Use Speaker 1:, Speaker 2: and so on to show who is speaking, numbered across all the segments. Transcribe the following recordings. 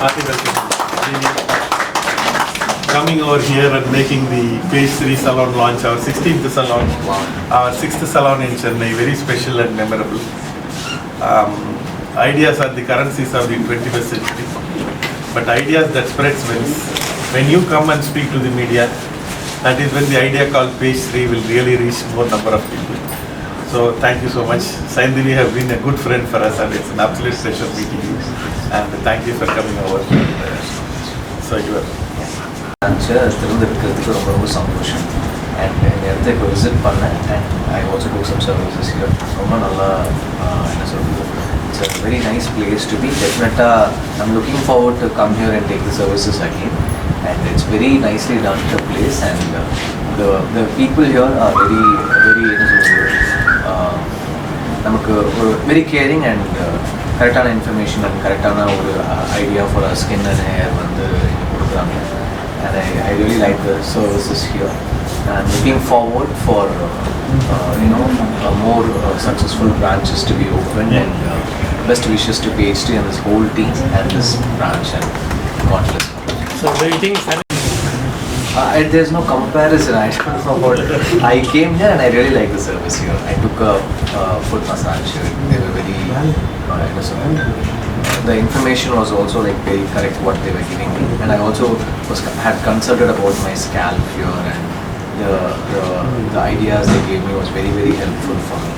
Speaker 1: Hearty welcome. Coming over here and making the Page3 salon launch, our 16th salon, our 6th salon in Chennai, very special and memorable. Ideas are the currencies of the 21st century, but ideas that spreads wings. When you come and speak to the media, that is when the idea called Page3 will really reach more number of people. So thank you so much. Saindivi have been a good friend for us and it's an absolute pleasure meeting you. And thank you for coming over. So you are.
Speaker 2: திறந்திருக்கிறதுக்கு ரொம்ப சந்தோஷம் and இந்த இடத்த இப்போ visit பண்ணேன் and I also do some services here ரொம்ப நல்லா என்ன சொல்கிறது it's a very nice place to be டெஃபினட்டாக I'm looking forward to come here and take the services again and it's very nicely done the place and the people here are very என்ன சொல்கிறது நமக்கு ஒரு very caring and கரெக்டான information and கரெக்டான ஒரு idea for skin and hair வந்து கொடுக்குறாங்க. And I really like the services here. I'm looking forward for more successful branches to be opened and best wishes to Page3 and this whole team and this branch and God bless.
Speaker 1: So do you think
Speaker 2: there's no comparison. I don't know about it. I came here and I really like the service here. I took a foot massage here. They were very innocent. The information was also like very correct what they were giving me, and I also had consulted about my scalp here, and the ideas they gave me was very helpful for me.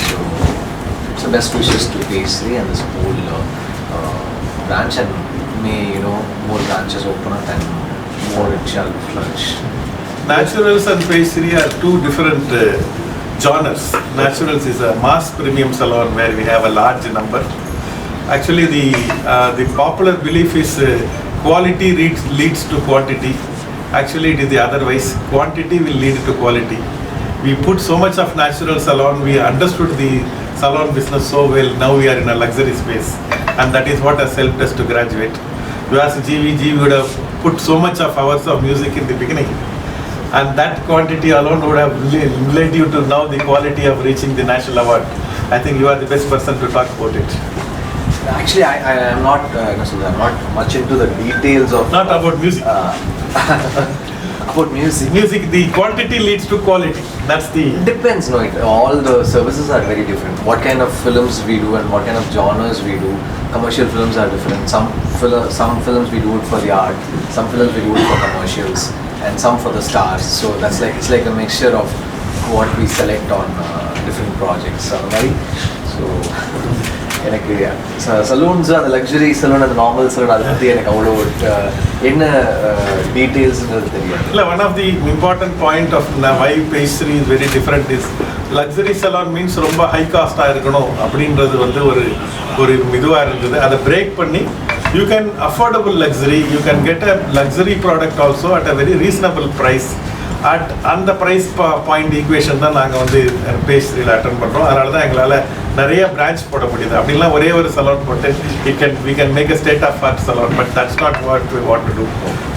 Speaker 2: So it's the best wishes to Page3 and this whole branch, and may more branches open up and more it shall flourish.
Speaker 1: Naturals and Page3 are two different genres. Naturals is a mass premium salon where we have a large number. Actually, the popular belief is quality leads to quantity. Actually, it is the otherwise. Quantity will lead to quality. We put so much of natural salon. We understood the salon business so well. Now we are in a luxury space, and that is what has helped us to graduate. You ask GV would have put so much of hours of music in the beginning, and that quantity alone would have led you to now the quality of reaching the national award. I think you are the best person to talk about it.
Speaker 2: Actually, I am not. I'm not much into the details of.
Speaker 1: Not about music.
Speaker 2: About music.
Speaker 1: Music, the quantity leads to quality. That's the.
Speaker 2: Depends, no. All the services are very different. What kind of films we do and what kind of genres we do. Commercial films are different. Some films we do it for the art. Some films we do it for commercials, and some for the stars. So it's like a mixture of what we select on different projects. Right? So. எனக்கு saloons அந்த luxury saloon அந்த normal saloon அதை பற்றி எனக்கு அவ்வளோ என்ன டீட்டெயில்ஸ்ன்றது தெரியாது.
Speaker 1: இல்லை, one of the important point of why Page3 is very different is luxury saloon means ரொம்ப ஹை காஸ்ட்டாக இருக்கணும் அப்படின்றது வந்து ஒரு இதுவாக இருந்தது. அதை பிரேக் பண்ணி you can affordable luxury, you can get a luxury product also at a very reasonable price. அந்த ப்ரைஸ் பாயிண்ட் ஈக்குவேஷன் தான் நாங்கள் வந்து Page3ல அட்டன் பண்ணுறோம். அதனால தான் எங்களால் நிறைய பிரான்ச் போட முடியுது. அப்படிலாம் ஒரே ஒரு சலூன் போட்டு we can make a state of art salon, but that's not what we want to do.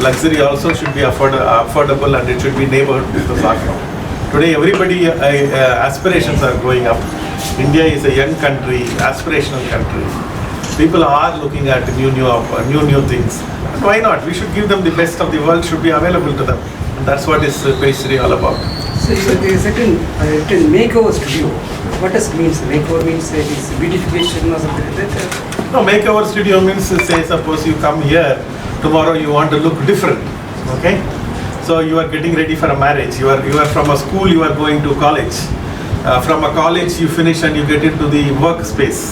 Speaker 1: Luxury also should be affordable and it should be neighborhood business also. Today everybody aspirations are growing up. India is a young country, aspirational country. People are looking at new things. And why not? We should give them the best of the world should be available to them. And that's what is Page3 all about.
Speaker 3: So there is a certain makeover studio. What does it mean? Makeover means it is beautification or something like that?
Speaker 1: No, makeover studio means, say suppose you come here, tomorrow you want to look different, okay? So you are getting ready for a marriage, you are from a school, you are going to college. From a college you finish and you get into the workspace.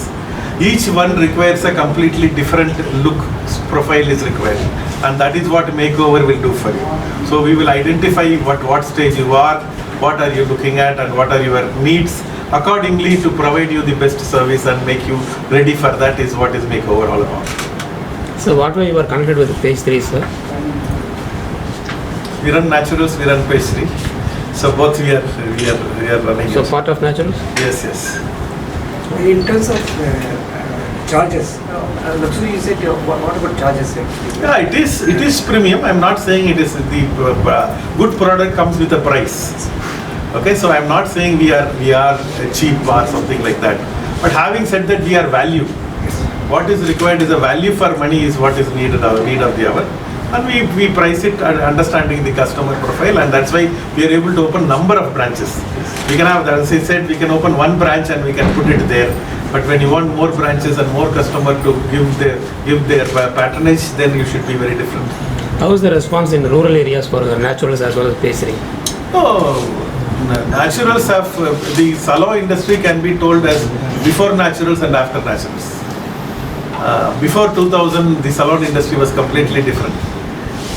Speaker 1: Each one requires a completely different look profile is required, and that is what makeover will do for you. So we will identify what stage you are, what are you looking at and what are your needs accordingly to provide you the best service and make you ready for that is what is makeover all about.
Speaker 4: So what way you are connected with Page3, sir?
Speaker 1: We run naturals, we run Page3. So both we are running.
Speaker 4: So part of naturals?
Speaker 1: Yes.
Speaker 3: In terms of charges, luxury you said, what about charges?
Speaker 1: Yeah, it is premium. I'm not saying it is the good product comes with a price. Okay, so I'm not saying we are cheap or something like that. But having said that, we are value. what is required is a value for money is what is needed, our need of the hour. And we price it understanding the customer profile, and that's why we are able to open number of branches. We can have, as I said, we can open one branch and we can put it there. But when you want more branches and more customer to give their patronage, then you should be very different.
Speaker 4: How is the response in rural areas for naturals as well as Page 3?
Speaker 1: Oh, naturals have, the salon industry can be told as before naturals and after naturals. Before 2000, the salon industry was completely different.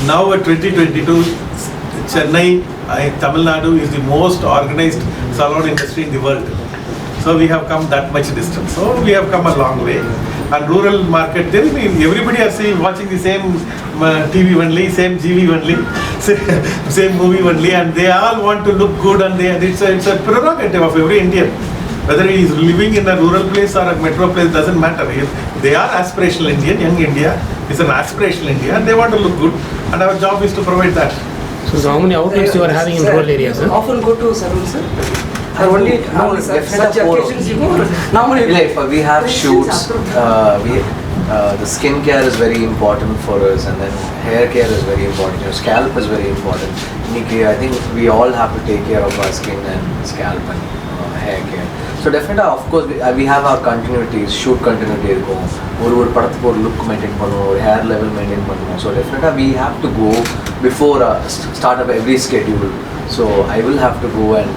Speaker 1: Now at 2022, Chennai, Tamil Nadu is the most organized salon industry in the world. So we have come that much distance. So we have come a long way. And rural market, there is, everybody are seeing, watching the same TV only, same GV only, same movie only, and they all want to look good, and it's a prerogative of every Indian. Whether he is living in a rural place or a metro place, doesn't matter. They are aspirational Indian, young India is an aspirational India, and they want to look good, and our job is to provide that.
Speaker 4: So how many outlets you are having in rural areas, sir?
Speaker 3: Often go to salon, sir. Or only such occasions you go. Normally,
Speaker 2: If we have shoots, the skin care is very important for us, and then hair care is very important. Your scalp is very important. I think we all have to take care of our skin and scalp and hair care. So definitely, of course, we have our continuities, shoot continuity இருக்கும். ஒரு படத்துக்கு ஒரு look maintain பண்ணணும், ஒரு hair level maintain பண்ணணும். So definitely we have to go before start of every schedule. So I will have to go and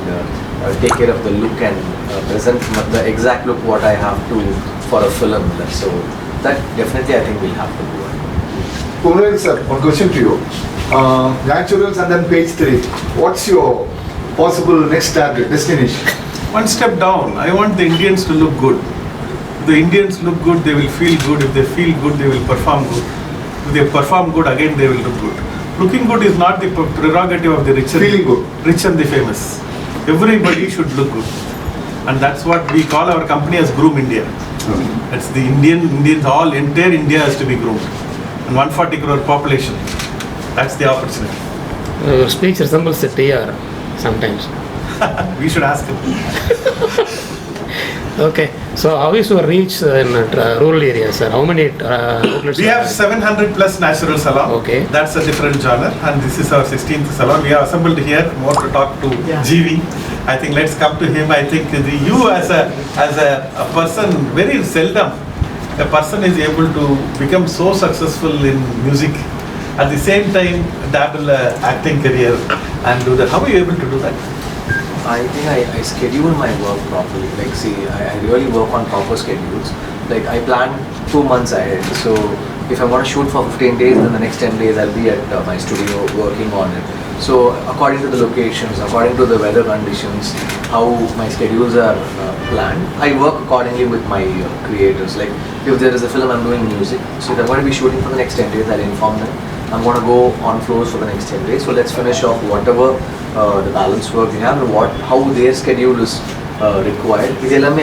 Speaker 2: take care of the look and present the exact look what I have to for a film. So that definitely I think we'll have to do.
Speaker 5: Kunal sir, one question to you. Naturals and then Page 3. What's your possible next target, destination?
Speaker 1: One step down. I want the Indians to look good. If the Indians look good, they will feel good. If they feel good, they will perform good. If they perform good, again they will look good. Looking good is not the prerogative of the rich and the famous. Everybody should look good, and that's what we call our company as Groom India. That's the Indians, all entire India has to be groomed, and 140 crore population. That's the opportunity.
Speaker 4: Your speech resembles a TR sometimes.
Speaker 1: We should ask him.
Speaker 4: Okay, so how is your reach in rural areas, sir? How many outlets?
Speaker 1: We have 700 plus natural salon.
Speaker 4: Okay.
Speaker 1: That's a different genre, and this is our 16th salon. We have assembled here more to talk to GV. I think let's come to him. I think you as a person, very seldom a person is able to become so successful in music. At the same time, dabble acting career and do that. How are you able to do that?
Speaker 2: I think I schedule my work properly. Like, see, I really work on proper schedules. Like, I plan 2 months ahead. So, if I want to shoot for 15 days, then the next 10 days I'll be at my studio working on it. So, according to the locations, according to the weather conditions, how my schedules are planned, I work accordingly with my creators. Like, if there is a film, I'm doing music. So, if I'm going to be shooting for the next 10 days, I'll inform them. I'm going to go on floors for the next 10 days. So, let's finish off whatever the balance work we have and how their schedule is required.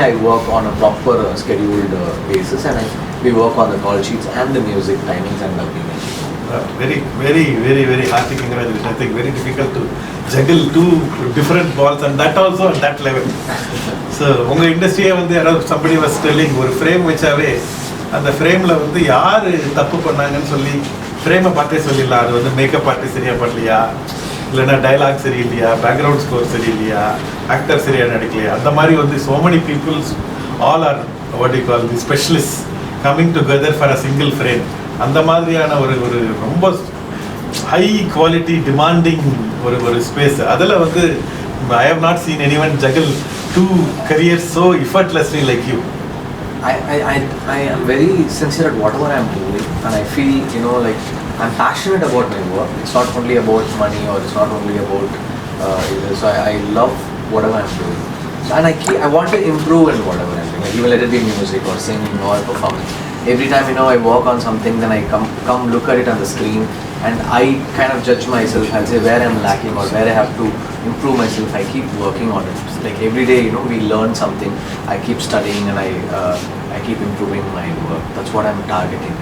Speaker 2: I work on a proper scheduled basis, and we work on the call sheets and the music timings and dubbing.
Speaker 1: Very hearty congratulations. I think very difficult to juggle 2 different balls, and that also at that level. So, உங்க இண்டஸ்ட்ரியே வந்து somebody was telling ஒரு frame வச்சாவே அந்த ஃப்ரேம்ல வந்து யாரு தப்பு பண்ணாங்கன்னு சொல்லி ஃப்ரேமை பார்த்தே சொல்லிடலாம். அது வந்து மேக்கப் பார்ட்டி சரியா பண்ணலையா, இல்லைன்னா டைலாக் சரியில்லையா, பேக்ரவுண்ட் ஸ்கோர் சரியில்லையா, ஆக்டர் சரியா நடிக்கலையா, அந்த மாதிரி வந்து so many people all are what you call the specialists coming together for a single frame. அந்த மாதிரியான ஒரு ரொம்ப ஹை குவாலிட்டி டிமாண்டிங் ஒரு ஸ்பேஸ். அதில் வந்து I have not seen anyone juggle 2 careers so effortlessly like you.
Speaker 2: I am very sincere at whatever I am doing, and I feel, like, I'm passionate about my work. It's not only about money, or it's not only about so I love whatever I'm doing. So, and I want to improve in whatever I'm doing. Like, even let it be music or singing or performance. Every time I work on something, then I come look at it on the screen, and I kind of judge myself. I'll say where I'm lacking or where I have to improve myself. I keep working on it. Like every day, we learn something. I keep studying, and I keep improving my work. That's what I'm targeting.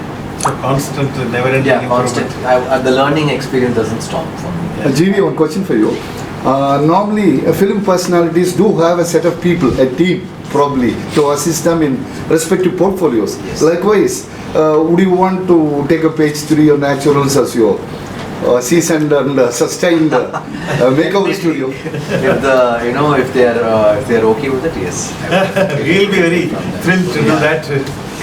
Speaker 1: So constant, never-ending improvement.
Speaker 2: Constant. The learning experience doesn't stop for me.
Speaker 5: GV, one question for you. Normally, film personalities do have a set of people, a team, probably to assist them in respective portfolios.
Speaker 2: Yes.
Speaker 5: Likewise, would you want to take a Page 3 or Naturals as your seasoned and sustained makeover studio?
Speaker 2: If the if they're okay with it, yes.
Speaker 1: We'll be very thrilled to do that.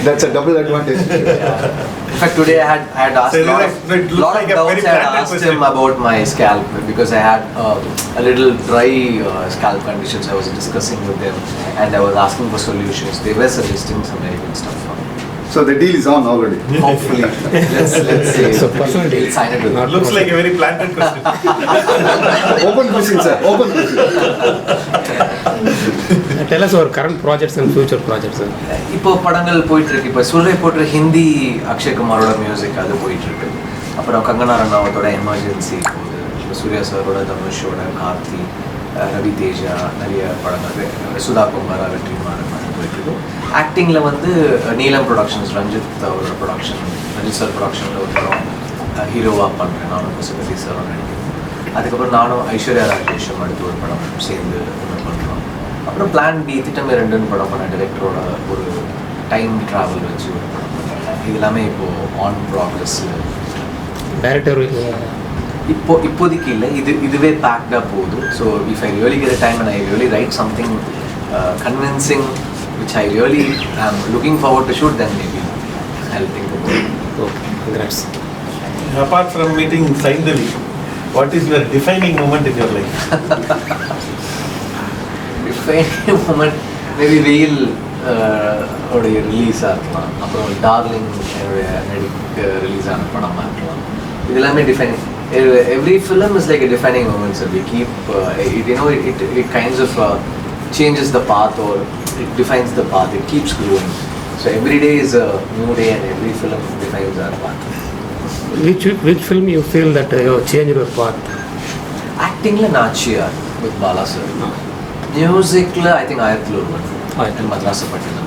Speaker 5: That's a double advantage.
Speaker 2: In fact, today I had asked
Speaker 1: So
Speaker 2: a lot
Speaker 1: it looks
Speaker 2: of
Speaker 1: like a
Speaker 2: doubts.
Speaker 1: very
Speaker 2: I had
Speaker 1: branded
Speaker 2: asked
Speaker 1: question.
Speaker 2: him about my scalp because I had a little dry scalp conditions. I was discussing with them and I was asking for solutions. They were suggesting some very good stuff for me.
Speaker 5: So the deal is on already.
Speaker 2: Hopefully, let's say
Speaker 4: So personal deal.
Speaker 2: we'll sign it with
Speaker 4: Not-
Speaker 1: Looks like a very planted question.
Speaker 5: Open question, sir. Open question.
Speaker 4: Tell us our current projects and future projects, sir.
Speaker 2: இப்போ படங்கள் போயிட்டு இருக்கு. இப்போ சூர்யா போட்டு Hindi Akshay குமாரோட music அது போயிட்டு இருக்கு. அப்புறம் கங்கனா ரனாவத்தோட எமர்ஜென்சி போகுது. இப்போ சூர்யா சாரோட தனுஷோட கார்த்தி, ரவி தேஜா நிறைய படங்கள், சுதா குமாரா வெற்றிமாறன் போயிட்டு இருக்கு. ஆக்டிங்கில் வந்து நீலம் ப்ரொடக்ஷன்ஸ் ரஞ்சித் அவரோட ப்ரொடக்ஷன், ரஞ்சித் சார் ப்ரொடக்ஷனில் ஒரு படம் ஹீரோவாக பண்ணுறேன். நானும் பசுபதி சாரும் நடிக்கிறேன். அதுக்கப்புறம் நானும் ஐஸ்வர்யா ராஜேஷும் அடுத்து ஒரு படம் சேர்ந்து ஒன்று பண்ணுறோம். அப்புறம் பிளான் பி திட்டம் 2 படம் பண்ண டைரக்டரோட ஒரு டைம் ட்ராவல் வச்சு ஒரு படம் பண்ணேன். இது எல்லாமே இப்போது ஆன் ப்ராக்ரஸில்.
Speaker 4: Director,
Speaker 2: இப்போதைக்கு இல்லை, இதுவே பேக்டாக போகுது. So if I really get time and I really right something convincing which I really am looking forward to shoot, then maybe I'll think about it.
Speaker 4: okay, congrats.
Speaker 1: Apart from meeting Saindavi, what is your defining moment in your life?
Speaker 2: Defining moment, maybe வெயில் உடைய ரிலீஸாக இருக்கலாம். அப்புறம் darling நடிக்க release ஆன படமாக இருக்கலாம். இது எல்லாமே defining. Every film is like a defining moment, so we keep it kinds of changes the path, or it defines the path, it keeps growing. So every day is a new day and every film defines our path.
Speaker 4: Which film you feel that you changed your path?
Speaker 2: Acting la Nachiyar with Bala sir. Music la I think Ayathil Oruvan and Madrasapattinam.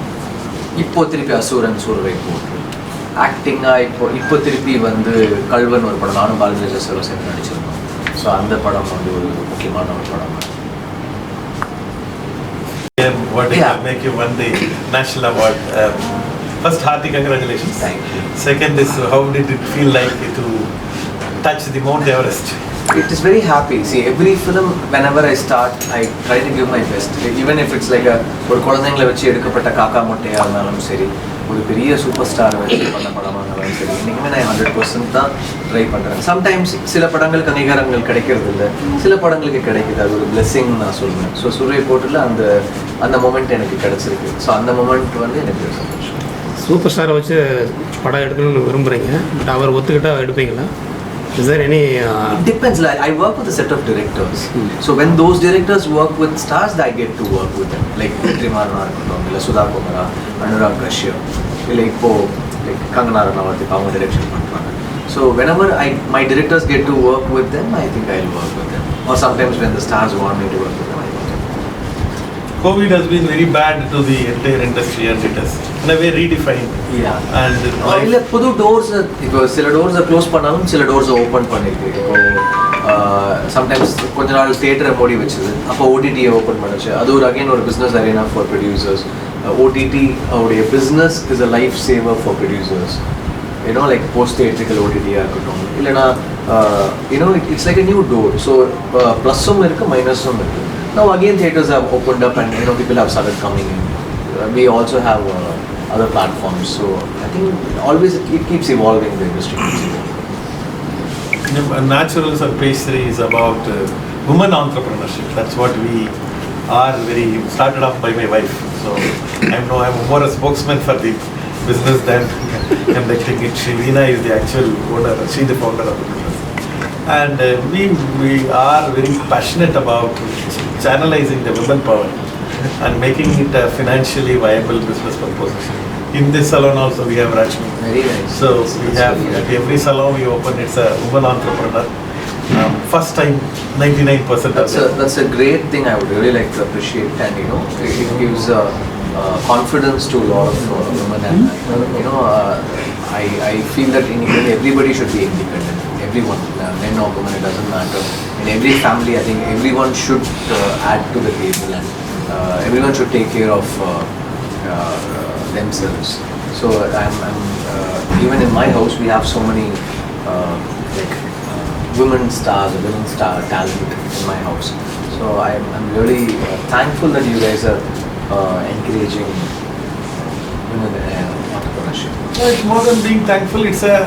Speaker 2: இப்போ திருப்பி அசுரன் சூரரை போட்டு ஆக்டிங்காக இப்போ திருப்பி வந்து கல்வன் ஒரு படம் நானும் பாலராஜா சார் சேர்ந்து நடிச்சிருந்தோம். ஸோ அந்த படம் வந்து ஒரு முக்கியமான ஒரு படம்.
Speaker 1: What
Speaker 2: Yeah.
Speaker 1: will make you won the national award? First, hearty congratulations.
Speaker 2: Thank you.
Speaker 1: Second is, how did it feel like to touch the Mount Everest?
Speaker 2: It is very happy. See, every film, whenever I start, I try to give my best. Even if it's like ஒரு குழந்தைங்களை வச்சு எடுக்கப்பட்ட காக்கா மொட்டையாக இருந்தாலும் சரி, ஒரு பெரிய super ஸ்டாரை வச்சு பண்ண படமாக இருந்தாலும் சரி, இன்றைக்குமே நான் 100% தான் ட்ரை பண்ணுறேன். சம்டைம்ஸ் சில படங்களுக்கு அங்கீகாரங்கள் கிடைக்கிறது இல்லை, சில படங்களுக்கு கிடைக்குது. அது ஒரு பிளெஸ்ஸிங் நான் சொல்லுவேன். ஸோ சூரிய போட்டில் அந்த மொமெண்ட் எனக்கு கிடச்சிருக்கு. ஸோ அந்த மொமெண்ட் வந்து எனக்கு சந்தோஷம்.
Speaker 4: சூப்பர் ஸ்டாரை வச்சு படம் எடுக்கணும்னு விரும்புகிறீங்க, பட் அவர் ஒத்துக்கிட்டா எடுப்பீங்களா? Is there any...
Speaker 2: It depends. Like I work with a set of directors. So when those directors work with stars, I get to work with them. Like Trimarna, like Sudha Kumara, Anurag Kashyap, like Kangana Ranawathi, அவங்க direction பண்றாங்க. So whenever my directors get to work with them, I think I'll work with them. Or sometimes when the stars want me to work with them, I work with them.
Speaker 1: COVID has been very bad to the entire industry and it has in a way redefined.
Speaker 2: Yeah.
Speaker 1: And
Speaker 2: இல்லை புது doors, இப்போ சில டோர்ஸை close பண்ணாலும் சில டோர்ஸை open பண்ணிருக்கு. இப்போ sometimes கொஞ்ச நாள் தியேட்டரை மூடி வச்சுது, அப்போ ஓடிடியை ஓப்பன் பண்ணுச்சு. அது ஒரு அகைன் ஒரு business arena for producers. OTT அவருடைய business is a life saver for producers. Like post theatrical ஓடிடியாக இருக்கட்டும், இல்லைனா it's like a new door. So ப்ளஸ்ஸும் இருக்குது, மைனஸும் இருக்குது. Now again theatres have opened up and people have started coming in. We also have other platforms. So I think always it keeps evolving, the industry keeps evolving.
Speaker 1: Naturals and Page 3 is about women entrepreneurship. That's what we are started off by my wife. So I'm more a spokesman for the business than conducting it. Veena is the actual owner. She's the founder of the business. And we are very passionate about channelizing the women power and making it a financially viable business proposition. In this salon also we have Rashmi.
Speaker 2: Very nice.
Speaker 1: So we have at every salon we open, it's a woman entrepreneur. First time 99% of them.
Speaker 2: That's a great thing. I would really like to appreciate, and it gives confidence to a lot of women, and I feel that in everybody should be independent. Everyone, men or women, it doesn't matter. In every family, I think everyone should add to the table and everyone should take care of themselves. So even in my house we have so many women stars, women star talent in my house. So I'm really thankful that you guys are encouraging women entrepreneurship.
Speaker 1: It's more than being thankful, it's a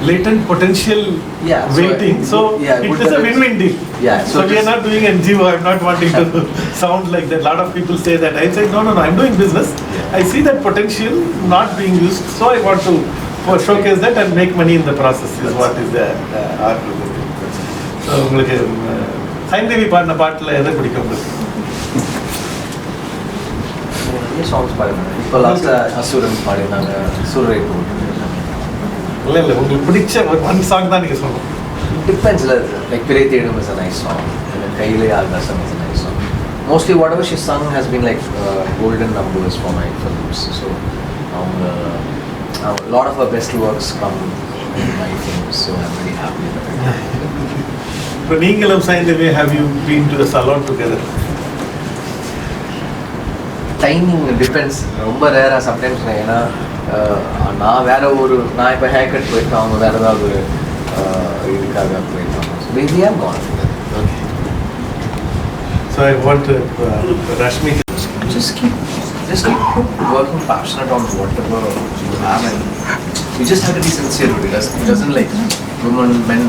Speaker 1: latent potential
Speaker 2: Yeah, so
Speaker 1: waiting. So
Speaker 2: yeah,
Speaker 1: it
Speaker 2: good
Speaker 1: is a
Speaker 2: that it's-
Speaker 1: win-win deal.
Speaker 2: Yeah,
Speaker 1: So we are not doing NGO. I'm not wanting to sound like that. A lot of people say that. I say no. I'm doing business.
Speaker 2: Yeah.
Speaker 1: I see that potential not being used, so I want to showcase that and make money in the process. Is what is the art of the thing. So உங்களுக்கு சைந்தவி பாடின பாட்டில் எதை பிடிக்கும் உங்களுக்கு?
Speaker 2: நிறைய songs பாடினாங்க. இப்போ லாஸ்ட்டாக அசுரன் பாடினாங்க, சூரை போட்டு.
Speaker 1: இல்லை உங்களுக்கு பிடிச்ச ஒரு ஒன் சாங் தான் நீங்கள் சொல்லணும்.
Speaker 2: Depends, like Pire Thedum is a nice song, and then Kaile Agasam is a nice song. Mostly whatever she sung has been like golden numbers for my films. So a lot of her best works come in my films, so I'm very happy with it.
Speaker 1: இப்போ நீங்களும் Saindhavi have you been to the salon together?
Speaker 2: Timing depends. ரொம்ப ரேராக sometimes ஏன்னா நான் வேற நான் இப்போ hair cut போயிருக்கேன், அவங்க வேறு ஏதாவது இதுக்காக போயிருக்காங்க. Maybe I'm gone.
Speaker 1: Okay. So I want Rashmi to
Speaker 2: Just keep working passionate on whatever you have, and you just have to be sincere with it. It doesn't like women, men,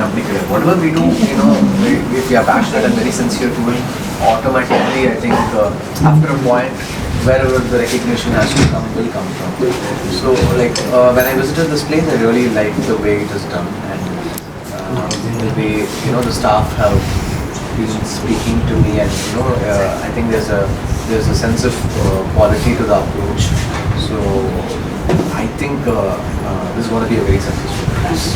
Speaker 2: whatever we do, if we are passionate and very sincere to it, automatically I think after a point, wherever the recognition has to come, will come from. So like when I visited this place, I really liked the way it is done, and the way the staff have been speaking to me, and I think there's a sense of quality to the approach. So I think this is going to be a very successful place.